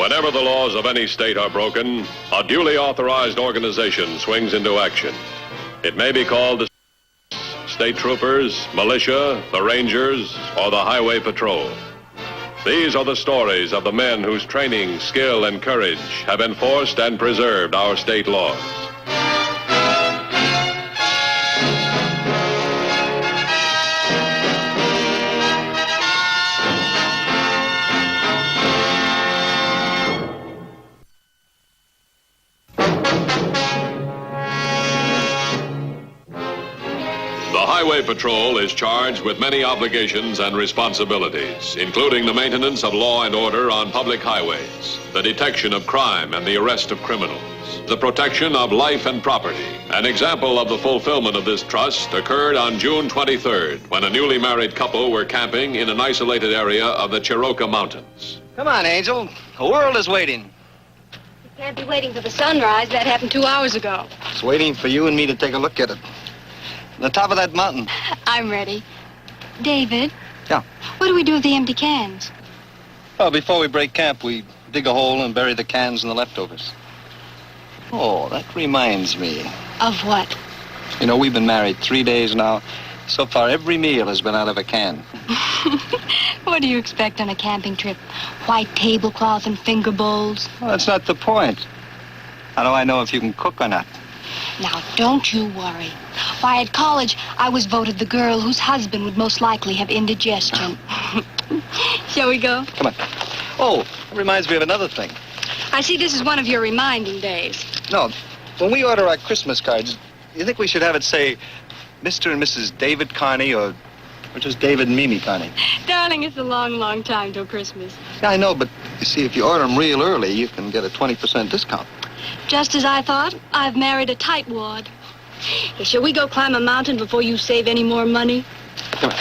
Whenever the laws of any state are broken, a duly authorized organization swings into action. It may be called the state troopers, militia, the rangers, or the highway patrol. These are the stories of the men whose training, skill, and courage have enforced and preserved our state laws. The Highway Patrol is charged with many obligations and responsibilities, including the maintenance of law and order on public highways, the detection of crime and the arrest of criminals, the protection of life and property. An example of the fulfillment of this trust occurred on June 23rd, when a newly married couple were camping in an isolated area of the Chirocca Mountains. Come on, Angel. The world is waiting. You can't be waiting for the sunrise. That happened 2 hours ago. It's waiting for you and me to take a look at it. The top of that mountain. I'm ready. David? Yeah? What do we do with the empty cans? Well, before we break camp, we dig a hole and bury the cans and the leftovers. Oh, that reminds me. Of what? You know, we've been married 3 days now. So far, every meal has been out of a can. What do you expect on a camping trip? White tablecloth and finger bowls? Well, that's not the point. How do I know if you can cook or not? Now, don't you worry. Why, at college, I was voted the girl whose husband would most likely have indigestion. Shall we go? Come on. Oh, that reminds me of another thing. I see this is one of your reminding days. No, when we order our Christmas cards, you think we should have it say Mr. and Mrs. David Carney or just David and Mimi Carney? Darling, it's a long, long time till Christmas. Yeah, I know, but you see, if you order them real early, you can get a 20% discount. Just as I thought, I've married a tightwad. Hey, shall we go climb a mountain before you save any more money? Come on.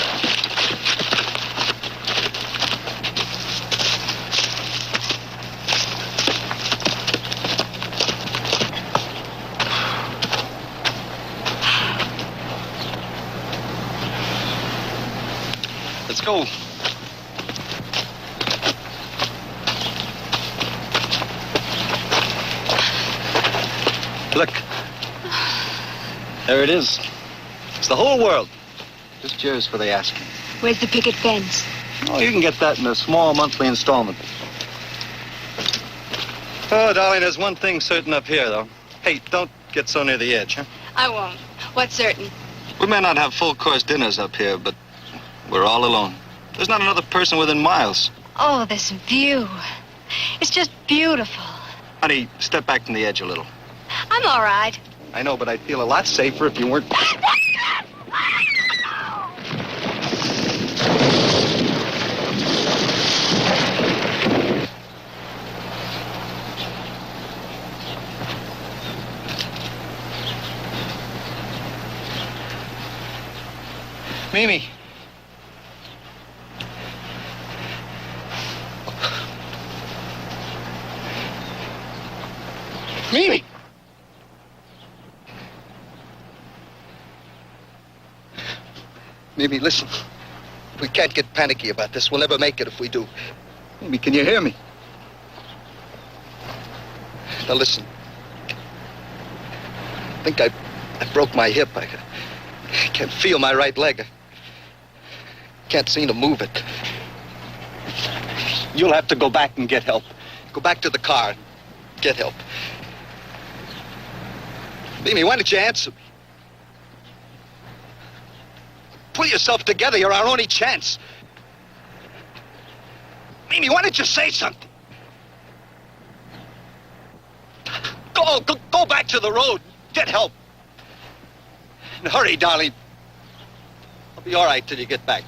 Let's go. Look. There it is. It's the whole world. Just yours for the asking. Where's the picket fence? Oh, you can get that in a small monthly installment. Oh, darling, there's one thing certain up here, though. Hey, don't get so near the edge, huh? I won't. What's certain? We may not have full-course dinners up here, but we're all alone. There's not another person within miles. Oh, this view. It's just beautiful. Honey, step back from the edge a little. I'm all right. I know, but I'd feel a lot safer if you weren't... Mimi. Mimi. Mimi, listen. We can't get panicky about this. We'll never make it if we do. Mimi, can you hear me? Now listen. I think I broke my hip. I can't feel my right leg. I can't seem to move it. You'll have to go back and get help. Go back to the car and get help. Mimi, why don't you answer me? Pull yourself together. You're our only chance. Mimi, why don't you say something? Go back to the road. Get help. And hurry, darling. I'll be all right till you get back.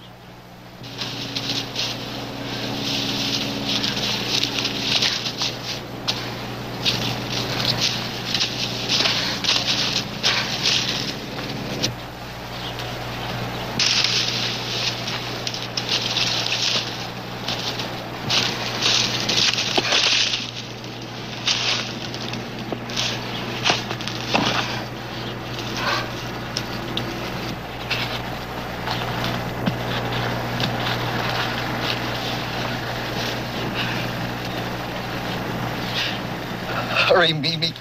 Hurry, Mimi.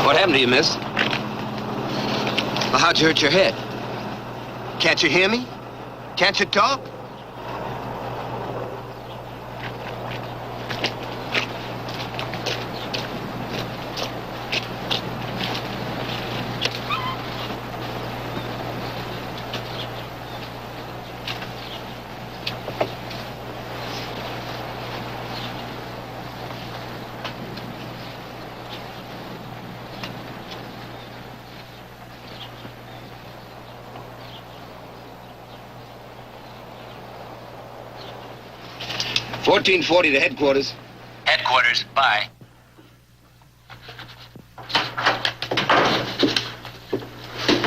What happened to you, miss? Well, how'd you hurt your head? Can't you hear me? Can't you talk? $14.40 to headquarters. Headquarters, bye.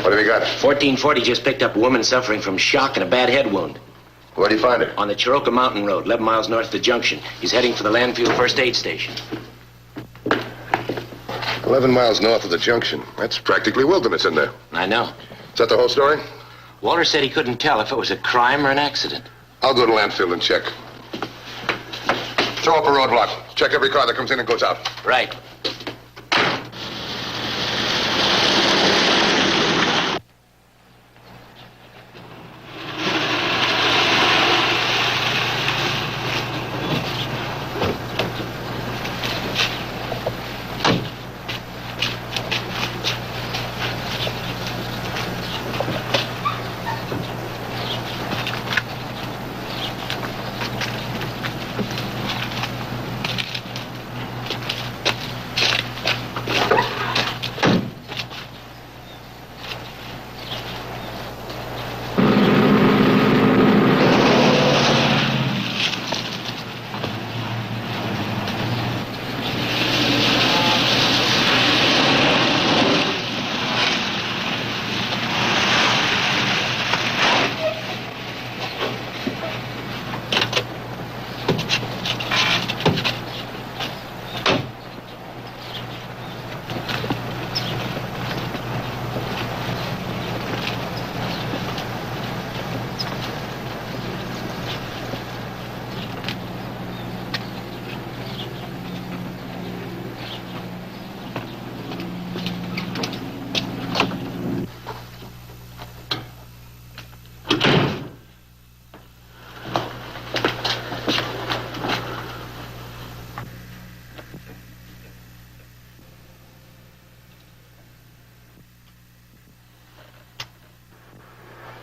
What have you got? 1440 just picked up a woman suffering from shock and a bad head wound. Where'd you find her? On the Chirocca Mountain Road, 11 miles north of the junction. He's heading for the Landfield First Aid Station. 11 miles north of the junction. That's practically wilderness in there. I know. Is that the whole story? Walter said he couldn't tell if it was a crime or an accident. I'll go to landfill and check. Throw up a roadblock. Check every car that comes in and goes out. Right.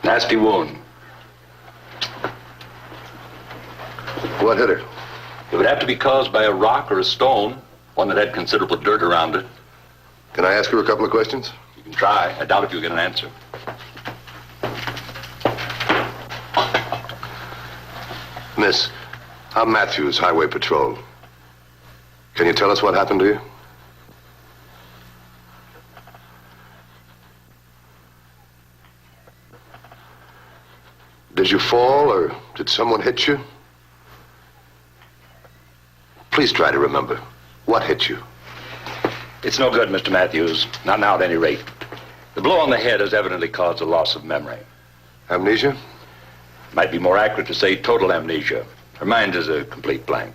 Nasty wound. What hit her? It would have to be caused by a rock or a stone, one that had considerable dirt around it. Can I ask her a couple of questions? You can try. I doubt if you'll get an answer. Miss, I'm Matthews, Highway Patrol. Can you tell us what happened to you? Did you fall, or did someone hit you? Please try to remember. What hit you? It's no good, Mr. Matthews. Not now, at any rate. The blow on the head has evidently caused a loss of memory. Amnesia? Might be more accurate to say total amnesia. Her mind is a complete blank.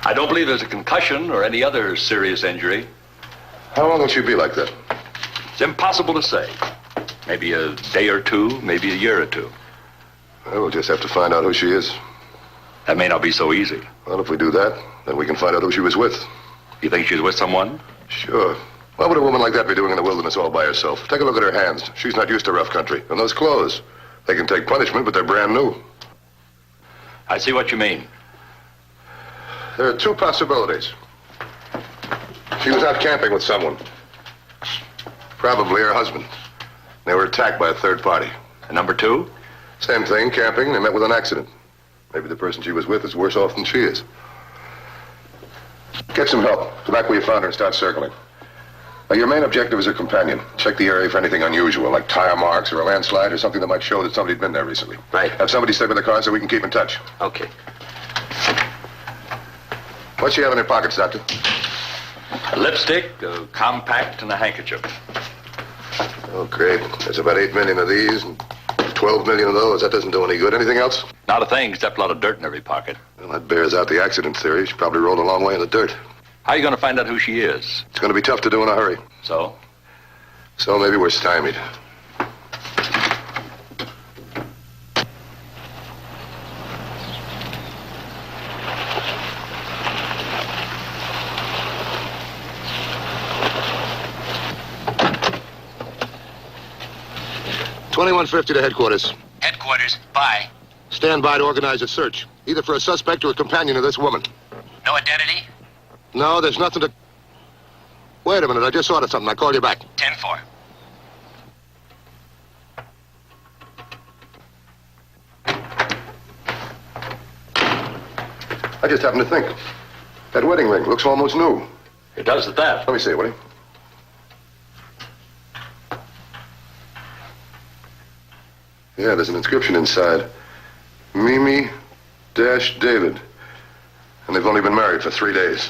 I don't believe there's a concussion or any other serious injury. How long will she be like that? It's impossible to say. Maybe a day or two, maybe a year or two. Well, we'll just have to find out who she is. That may not be so easy. Well, if we do that, then we can find out who she was with. You think she's with someone? Sure. What would a woman like that be doing in the wilderness all by herself? Take a look at her hands. She's not used to rough country. And those clothes. They can take punishment, but they're brand new. I see what you mean. There are two possibilities. She was out camping with someone. Probably her husband. They were attacked by a third party. And number two? Same thing, camping. They met with an accident. Maybe the person she was with is worse off than she is. Get some help. Go back where you found her and start circling. Now, your main objective is her companion. Check the area for anything unusual, like tire marks or a landslide or something that might show that somebody'd been there recently. Right. Have somebody stay with the car so we can keep in touch. Okay. What she have in her pockets, Doctor? A lipstick, a compact, and a handkerchief. Oh, great. There's about 8 million of these and 12 million of those. That doesn't do any good. Anything else? Not a thing except a lot of dirt in every pocket. Well, that bears out the accident theory. She probably rolled a long way in the dirt. How are you going to find out who she is? It's going to be tough to do in a hurry. So? So maybe we're stymied. $21.50 to headquarters. Headquarters, bye. Stand by to organize a search, either for a suspect or a companion of this woman. No identity? No, there's nothing to... Wait a minute, I just ordered something. I'll call you back. 10-4. I just happened to think. That wedding ring looks almost new. It does at that. Let me see it, will you? Yeah, there's an inscription inside. Mimi-David. And they've only been married for 3 days.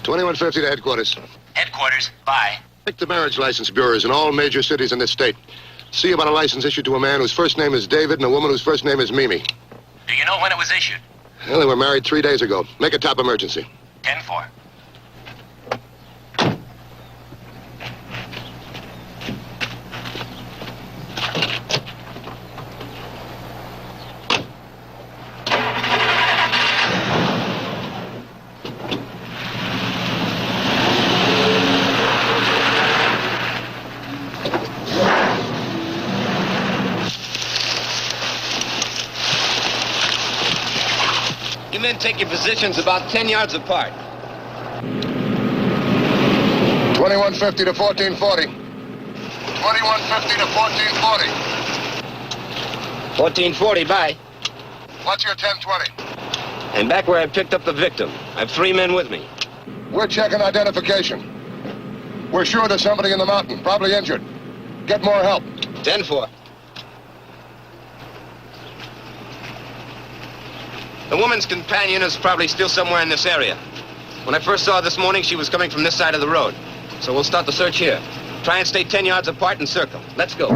$21.50 to headquarters. Headquarters, bye. Pick the marriage license bureaus in all major cities in this state. See about a license issued to a man whose first name is David and a woman whose first name is Mimi. Do you know when it was issued? Well, they were married 3 days ago. Make a top emergency. 10-4. You men take your positions about 10 yards apart. $21.50 to $14.40. $21.50 to $14.40. 1440, bye. What's your 1020? And back where I picked up the victim. I have 3 men with me. We're checking identification. We're sure there's somebody in the mountain, probably injured. Get more help. 10-4. The woman's companion is probably still somewhere in this area. When I first saw her this morning, she was coming from this side of the road. So we'll start the search here. Try and stay 10 yards apart and circle. Let's go.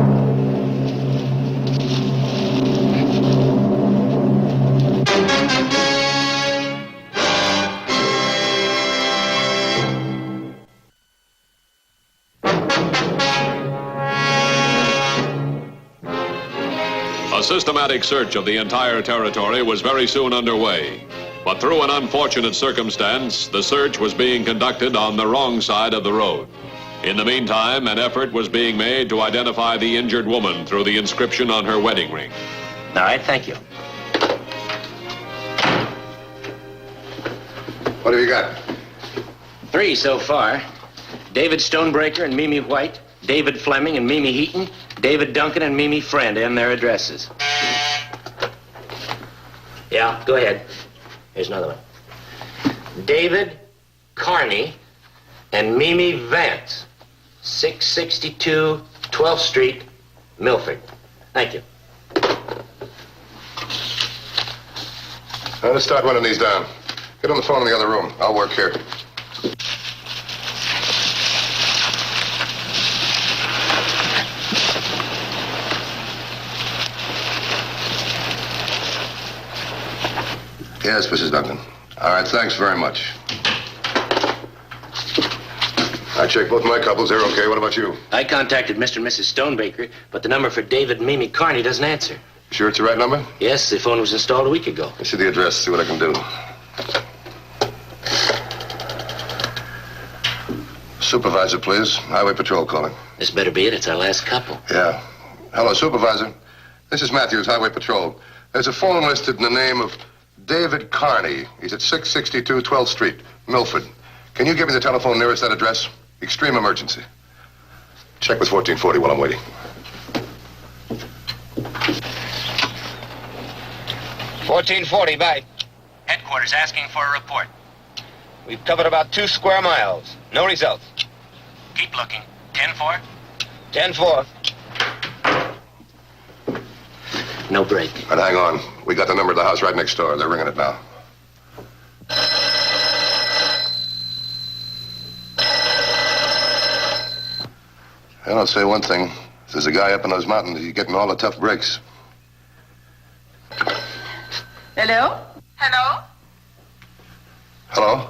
A systematic search of the entire territory was very soon underway. But through an unfortunate circumstance, the search was being conducted on the wrong side of the road. In the meantime, an effort was being made to identify the injured woman through the inscription on her wedding ring. All right, thank you. What have you got? 3 so far. David Stonebreaker and Mimi White, David Fleming and Mimi Heaton, David Duncan and Mimi Friend, and their addresses. Yeah, go ahead. Here's another one. David Carney and Mimi Vance, 662 12th Street, Milford. Thank you. Let's start running these down. Get on the phone in the other room. I'll work here. Yes, Mrs. Duncan. All right, thanks very much. I checked both my couples. They're okay. What about you? I contacted Mr. and Mrs. Stonebaker, but the number for David and Mimi Carney doesn't answer. Sure it's the right number? Yes, the phone was installed a week ago. Let's see the address, see what I can do. Supervisor, please. Highway Patrol calling. This better be it. It's our last couple. Yeah. Hello, Supervisor. This is Matthews, Highway Patrol. There's a phone listed in the name of David Carney. He's at 662 12th Street, Milford. Can you give me the telephone nearest that address? Extreme emergency. Check with 1440 while I'm waiting. $14.40, bye. Headquarters asking for a report. We've covered about 2 square miles. No results. Keep looking. 10-4? 10-4. No break. And hang on. We got the number of the house right next door. They're ringing it now. And I'll say one thing. If there's a guy up in those mountains, he's getting all the tough breaks. Hello? Hello? Hello?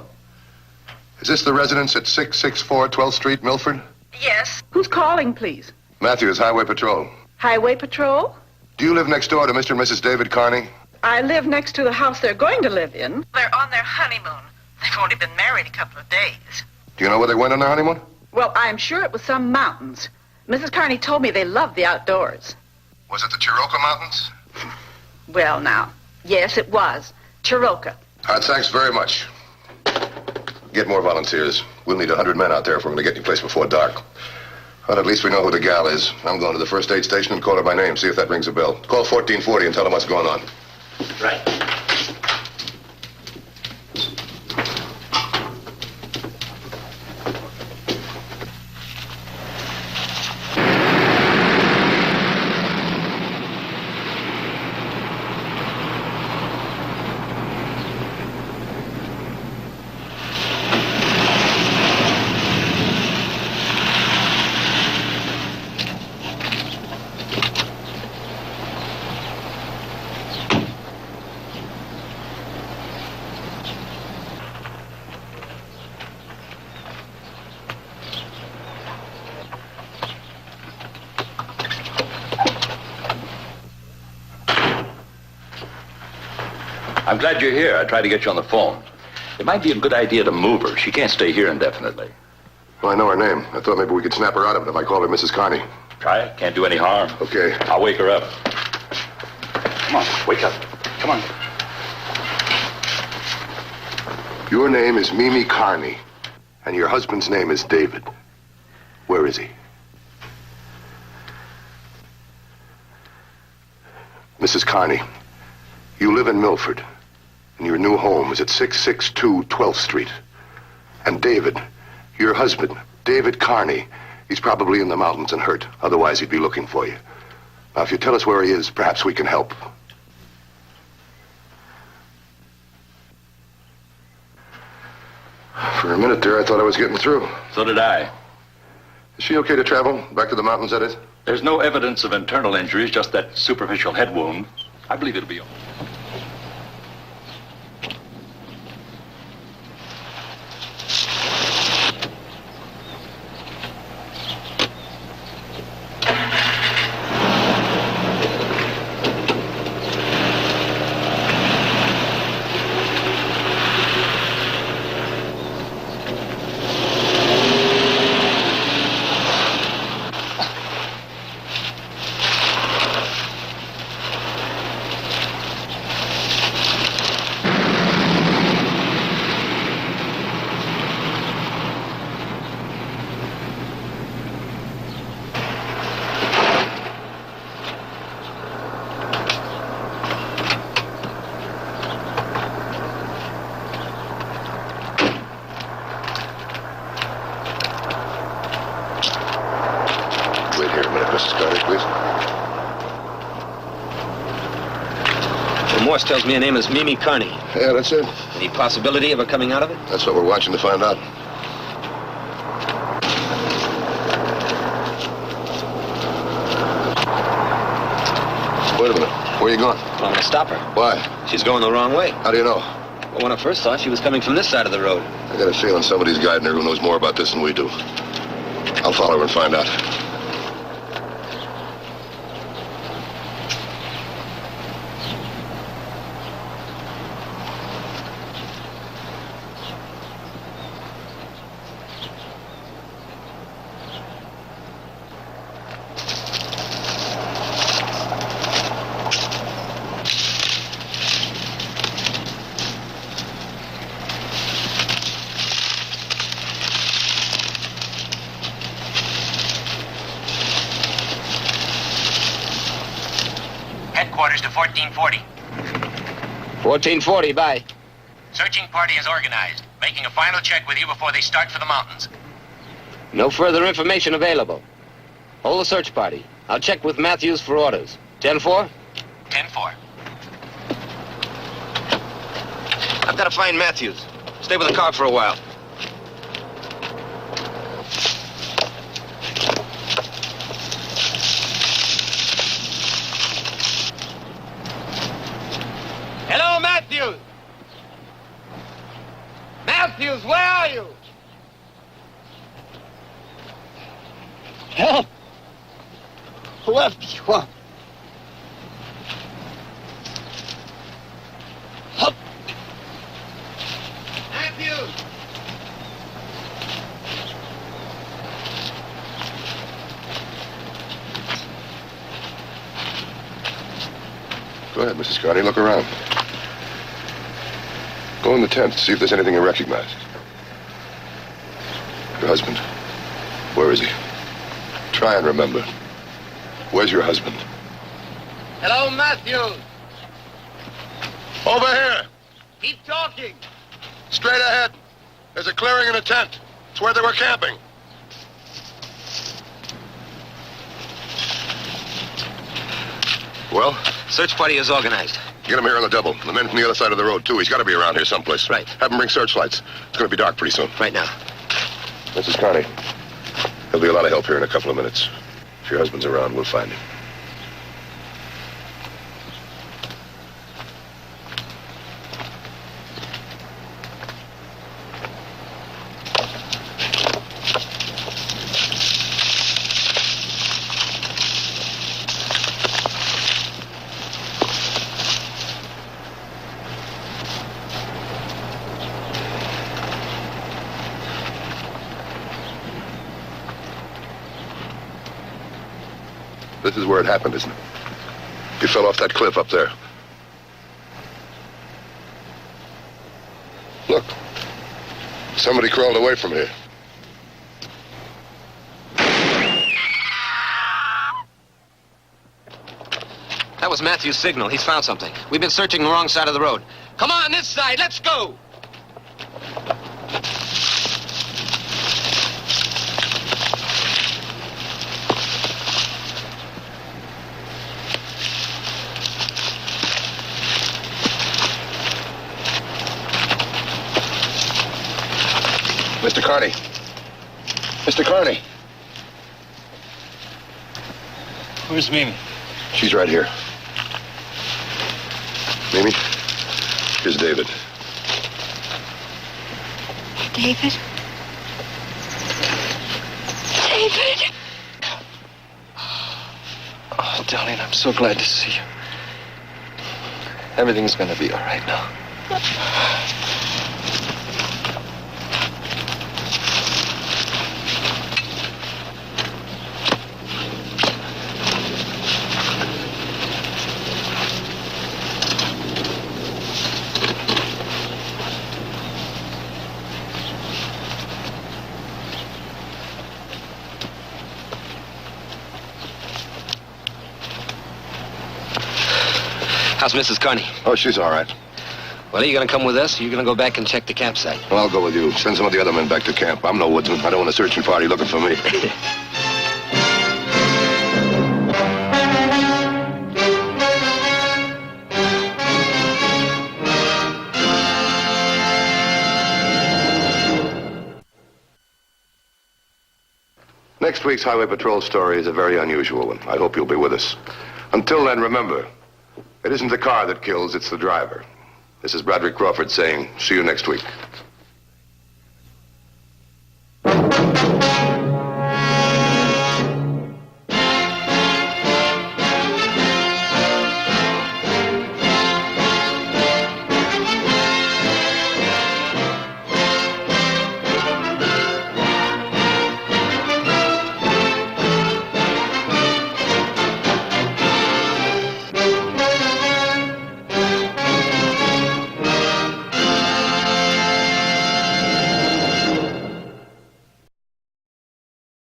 Is this the residence at 664 12th Street, Milford? Yes. Who's calling, please? Matthews, Highway Patrol. Highway Patrol? Do you live next door to Mr. and Mrs. David Carney? I live next to the house they're going to live in. They're on their honeymoon. They've only been married a couple of days. Do you know where they went on their honeymoon? Well, I'm sure it was some mountains. Mrs. Carney told me they love the outdoors. Was it the Chiroka Mountains? Well, now, yes, it was. Chiroka. All right, thanks very much. Get more volunteers. We'll need 100 men out there if we're going to get any place before dark. Well, at least we know who the gal is. I'm going to the first aid station and call her by name, see if that rings a bell. Call 1440 and tell them what's going on. Right. I'm glad you're here. I tried to get you on the phone. It might be a good idea to move her. She can't stay here indefinitely. Well, I know her name. I thought maybe we could snap her out of it if I called her Mrs. Carney. Try it. Can't do any harm. Okay. I'll wake her up. Come on, wake up. Come on. Your name is Mimi Carney, and your husband's name is David. Where is he? Mrs. Carney, you live in Milford, and your new home is at 662 12th Street. And David, your husband, David Carney, he's probably in the mountains and hurt. Otherwise, he'd be looking for you. Now, if you tell us where he is, perhaps we can help. For a minute there, I thought I was getting through. So did I. Is she okay to travel? Back to the mountains, that is? There's no evidence of internal injuries, just that superficial head wound. I believe it'll be all. Morse tells me her name is Mimi Carney. Yeah, that's it. Any possibility of her coming out of it? That's what we're watching to find out. Wait a minute. Where are you going? Well, I'm going to stop her. Why? She's going the wrong way. How do you know? Well, when I first saw her, she was coming from this side of the road. I got a feeling somebody's guiding her who knows more about this than we do. I'll follow her and find out. Headquarters to 1440. 1440, bye. Searching party is organized. Making a final check with you before they start for the mountains. No further information available. Hold the search party. I'll check with Matthews for orders. 10-4? 10-4. I've got to find Matthews. Stay with the car for a while. Hello, Matthews! Matthews, where are you? Help! Whoever you are. Help! Matthews! Go ahead, Mrs. Carney. Look around. Go in the tent. See if there's anything you recognize. Your husband. Where is he? Try and remember. Where's your husband? Hello, Matthews! Over here. Keep talking! Straight ahead. There's a clearing and a tent. It's where they were camping. Well, Search party is organized. get him here on the double. The men from the other side of the road, too. He's got to be around here someplace. Right. Have him bring searchlights. It's going to be dark pretty soon. Right now. Mrs. Carney, there'll be a lot of help here in a couple of minutes. If your husband's around, we'll find him. This is where it happened, isn't it? He fell off that cliff up there. Look. Somebody crawled away from here. That was Matthews' signal. He's found something. We've been searching the wrong side of the road. Come on, this side. Let's go! Mr. Carney. Mr. Carney. Where's Mimi? She's right here. Mimi, here's David. David? David? Oh, darling, I'm so glad to see you. Everything's gonna be all right now. How's Mrs. Carney? Oh, she's all right. Well, are you going to come with us, or are you going to go back and check the campsite? Well, I'll go with you. Send some of the other men back to camp. I'm no woodsman. I don't want a searching party looking for me. Next week's Highway Patrol story is a very unusual one. I hope you'll be with us. Until then, remember, it isn't the car that kills, it's the driver. This is Broderick Crawford saying, see you next week.